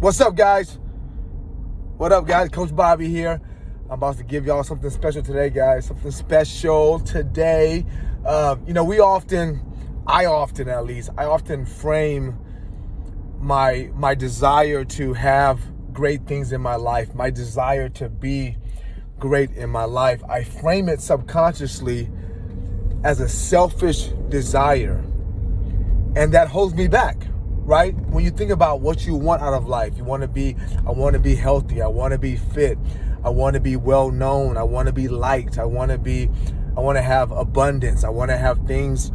What's up, guys? What up, guys? Coach Bobby here. I'm about to give y'all something special today, guys. Something special today. I often frame my desire to have great things in my life, my desire to be great in my life. I frame it subconsciously as a selfish desire, and that holds me back. Right? When you think about what you want out of life, I want to be healthy. I want to be fit. I want to be well known. I want to be liked. I want to have abundance. I want to have things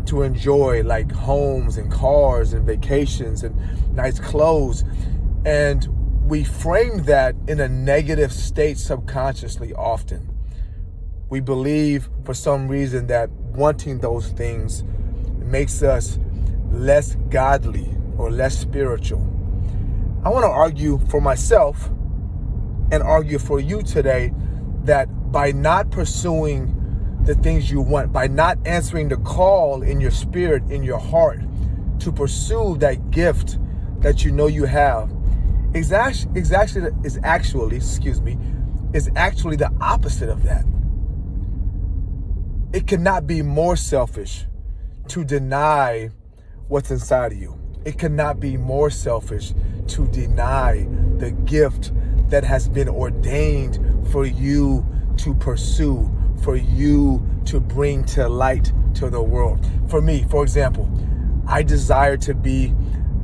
to enjoy, like homes and cars and vacations and nice clothes. And we frame that in a negative state subconsciously often. We believe for some reason that wanting those things makes us less godly or less spiritual. I want to argue for myself and argue for you today that by not pursuing the things you want, by not answering the call in your spirit, in your heart, to pursue that gift that you know you have, is actually the opposite of that. It cannot be more selfish to deny what's inside of you. It cannot be more selfish to deny the gift that has been ordained for you to pursue, for you to bring to light to the world. For me, for example, I desire to be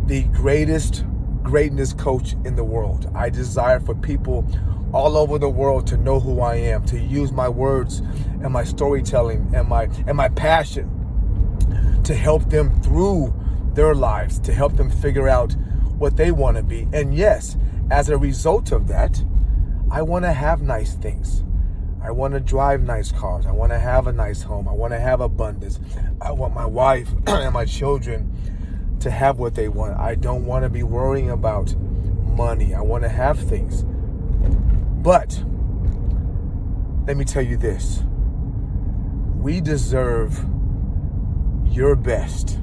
the greatness coach in the world. I desire for people all over the world to know who I am, to use my words and my storytelling and my passion to help them through their lives, to help them figure out what they want to be. And yes, as a result of that, I want to have nice things. I want to drive nice cars. I want to have a nice home. I want to have abundance. I want my wife and my children to have what they want. I don't want to be worrying about money. I want to have things. But let me tell you this. We deserve your best.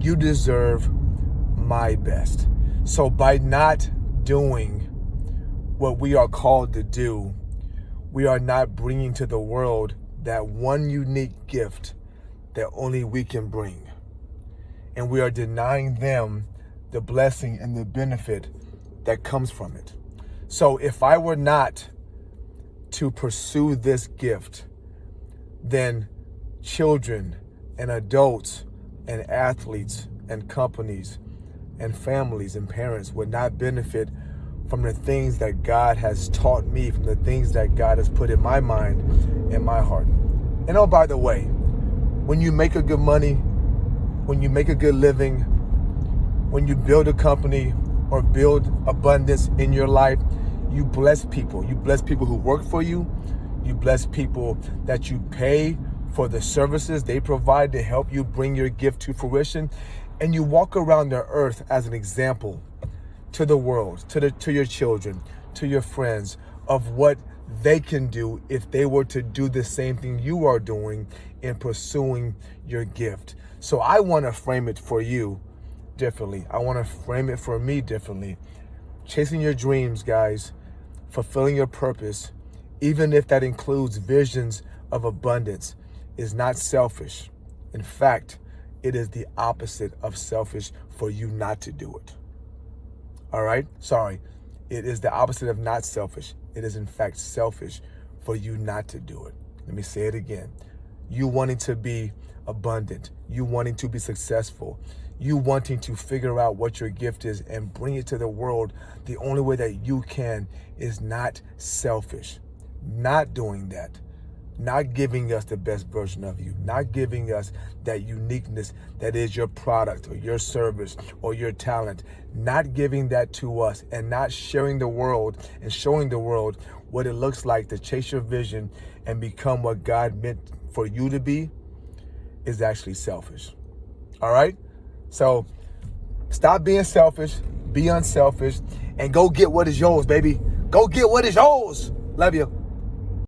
You deserve my best. So by not doing what we are called to do, we are not bringing to the world that one unique gift that only we can bring. And we are denying them the blessing and the benefit that comes from it. So if I were not to pursue this gift, then children and adults and athletes and companies and families and parents would not benefit from the things that God has taught me, from the things that God has put in my mind and my heart. And oh, by the way, when you make a good money, when you make a good living, when you build a company or build abundance in your life, you bless people. You bless people who work for you. You bless people that you pay for the services they provide to help you bring your gift to fruition. And you walk around the earth as an example to the world, to your children, to your friends, of what they can do if they were to do the same thing you are doing in pursuing your gift. So I want to frame it for you differently. I want to frame it for me differently. Chasing your dreams, guys, fulfilling your purpose, even if that includes visions of abundance, is not selfish. In fact, it is the opposite of selfish for you not to do it. All right? Sorry. It is the opposite of not selfish. It is in fact selfish for you not to do it. Let me say it again. You wanting to be abundant, you wanting to be successful, you wanting to figure out what your gift is and bring it to the world, the only way that you can is not selfish. Not doing that. Not giving us the best version of you, not giving us that uniqueness that is your product or your service or your talent, not giving that to us and not sharing the world and showing the world what it looks like to chase your vision and become what God meant for you to be is actually selfish. All right? So stop being selfish, be unselfish, and go get what is yours, baby. Go get what is yours. Love you.